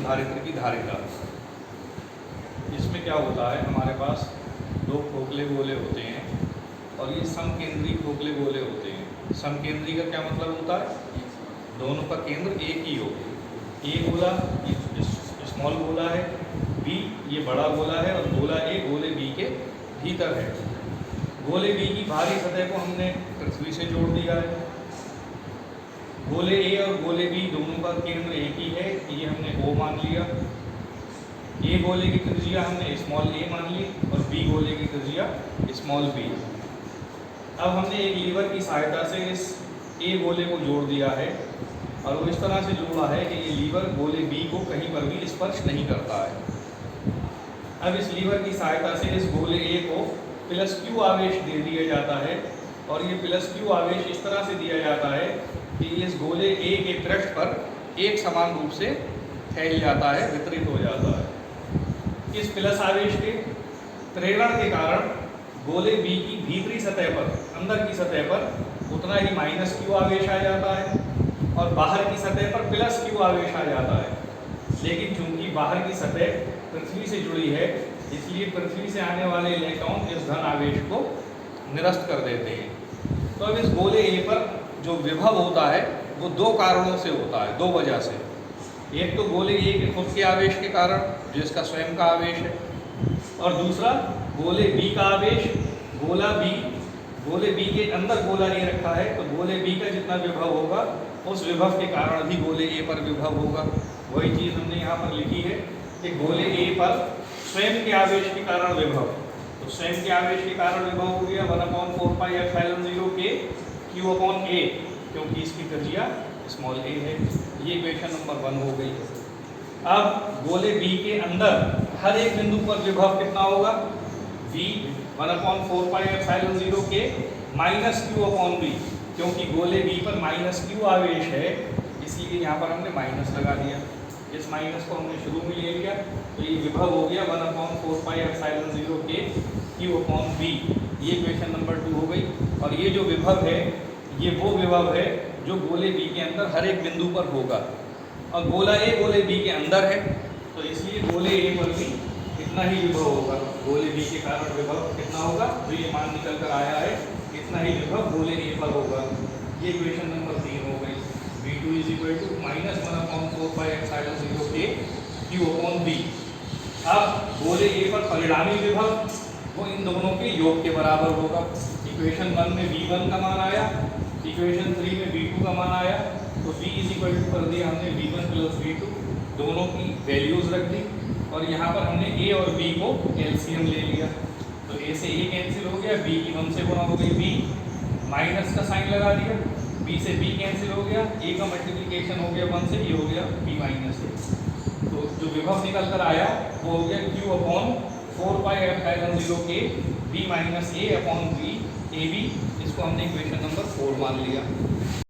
संधारित्र की धारिता। इसमें क्या होता है, हमारे पास दो खोखले गोले होते हैं और ये समकेंद्री खोखले गोले होते हैं। समकेंद्री का क्या मतलब होता है, दोनों का केंद्र एक ही हो। ए गोला ये स्मॉल गोला है, बी ये बड़ा गोला है और गोला ए गोले बी के भीतर है। गोले बी की बाहरी सतह को हमने पृथ्वी से जोड़ दिया है। गोले ए और गोले बी दोनों का केंद्र एक ही है, ये हमने ओ मान लिया। ए गोले की त्रिज्या हमने स्मॉल ए मान ली और बी गोले की त्रिज्या स्मॉल बी। अब हमने एक लीवर की सहायता से इस ए गोले को जोड़ दिया है और वो इस तरह से जोड़ा है कि ये लीवर गोले बी को कहीं पर भी स्पर्श नहीं करता है। अब इस लीवर की सहायता से इस गोले ए को प्लस क्यू आवेश दे दिया जाता है और ये प्लस क्यू आवेश इस तरह से दिया जाता है कि इस गोले ए के पृष्ठ पर एक समान रूप से फैल जाता है, वितरित हो जाता है। इस प्लस आवेश के प्रेरण के कारण गोले बी की भीतरी सतह पर, अंदर की सतह पर उतना ही माइनस क्यू आवेश आ जाता है और बाहर की सतह पर प्लस क्यू आवेश आ जाता है। लेकिन चूंकि बाहर की सतह पृथ्वी से जुड़ी है, इसलिए पृथ्वी से आने वाले इलेक्ट्रॉन इस धन आवेश को निरस्त कर देते हैं। तो अब इस गोले ए पर जो विभव होता है वो दो कारणों से होता है, दो वजह से। एक तो गोले ए के खुद के आवेश के कारण, जो इसका स्वयं का आवेश है, और दूसरा गोले बी का आवेश। गोले बी के अंदर गोला ए रखा है तो गोले बी का जितना विभव होगा उस विभव के कारण भी गोले ए पर विभव होगा। वही चीज़ हमने यहाँ पर लिखी है कि गोले ए पर स्वयं के आवेश के कारण विभव, तो स्वयं के आवेश के कारण विभव हो गया 1/4πε0 के Q/A, क्योंकि इसकी त्रिज्या स्मॉल ए है। ये इक्वेशन नंबर 1 हो गई। अब गोले बी के अंदर हर एक बिंदु पर विभव कितना होगा, V 1/4πε0 के -Q/B, क्योंकि गोले बी पर -Q आवेश है इसलिए यहाँ पर हमने माइनस लगा दिया। इस माइनस को हमने शुरू में ले लिया तो ये विभव हो गया 1/4πε0 के Q/B। ये इक्वेशन नंबर 2 हो गई। और ये जो विभव है ये वो विभव है जो गोले बी के अंदर हर एक बिंदु पर होगा। और गोला ए गोले बी के अंदर है तो इसलिए गोले ए पर भी इतना ही विभव होगा। गोले बी के कारण विभव कितना होगा, जो ये मान निकल कर आया है इतना ही विभव गोले ए पर होगा। ये इक्वेशन नंबर 3 हो गई। V2 = -1/4πε0 के Q/B। अब गोले ए पर परिणामी विभव वो इन दोनों के योग के बराबर होगा। इक्वेशन 1 में V1 का मान आया, इक्वेशन 3 में V2 का मान आया, तो V = कर दिया हमने V1 + V2, दोनों की वैल्यूज रख दी और यहाँ पर हमने A और B को एलसीएम ले लिया। तो A से A कैंसिल हो गया, B की 1 से गुणा हो गई, B माइनस का साइन लगा दिया, B से B कैंसिल हो गया, A का मल्टीप्लिकेशन हो गया 1 से, ये हो गया B -A। तो जो विभव निकल कर आया वो हो गया Q/4πε0 के B - A/B AB। इसको हमने इक्वेशन नंबर 4 मान लिया।